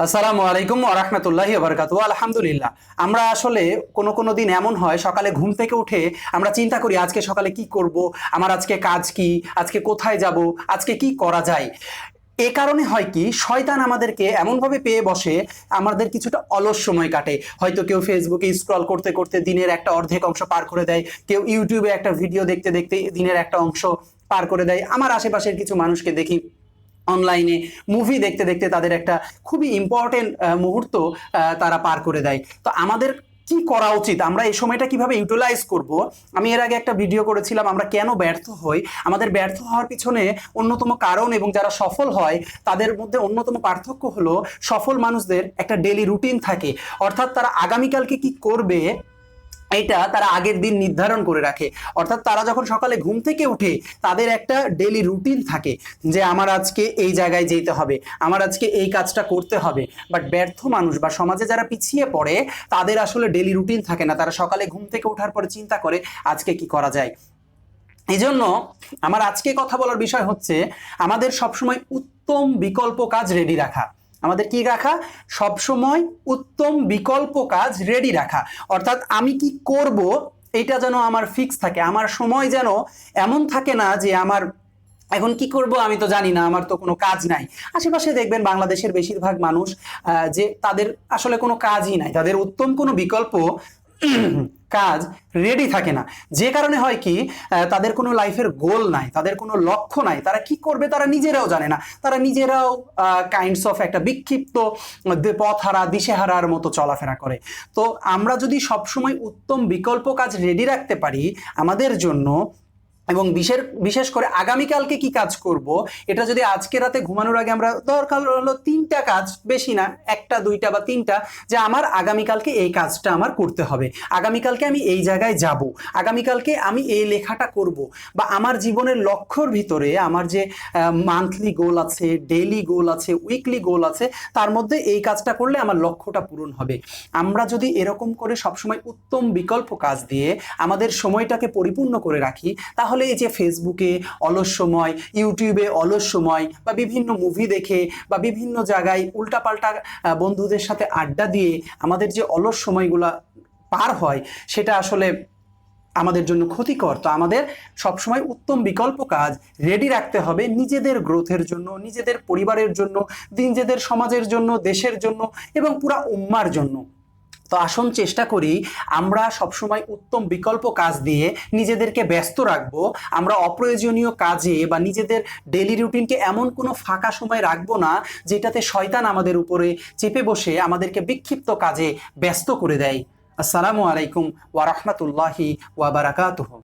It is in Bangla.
আসসালামু আলাইকুম ওয়া রাহমাতুল্লাহি ওয়া বারাকাতুহু। আলহামদুলিল্লাহ, আমরা আসলে কোনো দিন এমন হয় সকালে ঘুম থেকে উঠে আমরা চিন্তা করি আজকে সকালে কি করব, আমার আজকে কাজ কি, আজকে কোথায় যাব, আজকে কি করা যায়। এ কারণে হয় কি, শয়তান আমাদেরকে এমনভাবে পেয়ে বসে, আমাদের কিছুটা অলস সময় কাটে। হয়তো কেউ ফেসবুকে স্ক্রল করতে করতে দিনের একটা অর্ধেক অংশ পার করে দেয়, কেউ ইউটিউবে একটা ভিডিও দেখতে দেখতে দিনের একটা অংশ পার করে দেয়। আমার আশেপাশের কিছু মানুষকে দেখি অনলাইনে মুভি দেখতে দেখতে তাদের একটা খুবই ইম্পর্টেন্ট মুহূর্ত তারা পার করে দেয়। তো আমাদের কি করা উচিত, আমরা এই সময়টা কিভাবে ইউটিলাইজ করব? আমি এর আগে একটা ভিডিও করেছিলাম আমরা কেন ব্যর্থ হই। আমাদের ব্যর্থ হওয়ার পিছনে অন্যতম কারণ এবং যারা সফল হয় তাদের মধ্যে অন্যতম পার্থক্য হলো সফল মানুষদের একটা ডেইলি রুটিন থাকে, অর্থাৎ তারা আগামীকালকে কি করবে এটা তারা আগের দিন নির্ধারণ করে রাখে। অর্থাৎ তারা যখন সকালে ঘুম থেকে উঠে তাদের একটা ডেইলি রুটিন থাকে যে আমার আজকে এই জায়গায় যেতে হবে, আমার আজকে এই কাজটা করতে হবে। বাট ব্যর্থ মানুষ বা সমাজে যারা পিছিয়ে পড়ে তাদের আসলে ডেইলি রুটিন থাকে না। তারা সকালে ঘুম থেকে ওঠার পরে চিন্তা করে আজকে কি করা যায়। এই জন্য আমার আজকে কথা বলার বিষয় হচ্ছে আমাদের সবসময় উত্তম বিকল্প কাজ রেডি রাখা। আমাদের কি রাখা? সবসময় উত্তম বিকল্প কাজ রেডি রাখা। অর্থাৎ আমি কি করব এটা যেন আমার ফিক্স থাকে। আমার সময় যেন এমন থাকে না যে আমার এখন কি করব আমি তো জানি না, আমার তো কোনো কাজ নাই। আশেপাশে দেখবেন বাংলাদেশের বেশিরভাগ মানুষ যে তাদের আসলে কোনো কাজই নাই, তাদের উত্তম কোনো বিকল্প কাজ রেডি থাকে না। যে কারণে হয় কি, তাদের কোনো লাইফের গোল নাই, তাদের কোনো লক্ষ্য নাই, তারা কি করবে তারা নিজেরাও জানে না। তারা নিজেরাও কাইন্ডস অফ একটা বিক্ষিপ্ত পথহারা দিশেহারার মতো চলাফেরা করে। তো আমরা যদি সবসময় উত্তম বিকল্প কাজ রেডি রাখতে পারি আমাদের জন্য, এবং বিশেষ করে আগামীকালকে কি কাজ করব এটা যদি আজকে রাতে ঘুমানোর আগে আমরা দরকার হলো 3টা কাজ, বেশি না, 1টা 2টা বা 3টা, যে আমার আগামীকালকে এই কাজটা আমার করতে হবে, আগামীকালকে আমি এই জায়গায় যাব, আগামীকালকে আমি এই লেখাটা করব, বা আমার জীবনের লক্ষ্যর ভিতরে আমার যে মান্থলি গোল আছে, ডেইলি গোল আছে, উইকলি গোল আছে, তার মধ্যে এই কাজটা করলে আমার লক্ষ্যটা পূরণ হবে। আমরা যদি এরকম করে সবসময় উত্তম বিকল্প কাজ দিয়ে আমাদের সময়টাকে পরিপূর্ণ করে রাখি, তাহলে এই যে ফেসবুকে অলস সময়, ইউটিউবে অলস সময়, বা বিভিন্ন মুভি দেখে বা বিভিন্ন জায়গায় উল্টাপাল্টা বন্ধুদের সাথে আড্ডা দিয়ে আমাদের যে অলস সময়গুলা পার হয় সেটা আসলে আমাদের জন্য ক্ষতিকর। তো আমাদের সবসময় উত্তম বিকল্প কাজ রেডি রাখতে হবে নিজেদের গ্রোথের জন্য, নিজেদের পরিবারের জন্য, নিজেদের সমাজের জন্য, দেশের জন্য এবং পুরা উম্মার জন্য। তো আসুন চেষ্টা করি আমরা সবসময় উত্তম বিকল্প কাজ দিয়ে নিজেদেরকে ব্যস্ত রাখবো। আমরা অপ্রয়োজনীয় কাজে বা নিজেদের ডেইলি রুটিনকে এমন কোনো ফাঁকা সময় রাখবো না যেটাতে শয়তান আমাদের উপরে চেপে বসে আমাদেরকে বিক্ষিপ্ত কাজে ব্যস্ত করে দেয়। আসসালামু আলাইকুম ওয়া রাহমাতুল্লাহি ওয়া বারাকাতুহু।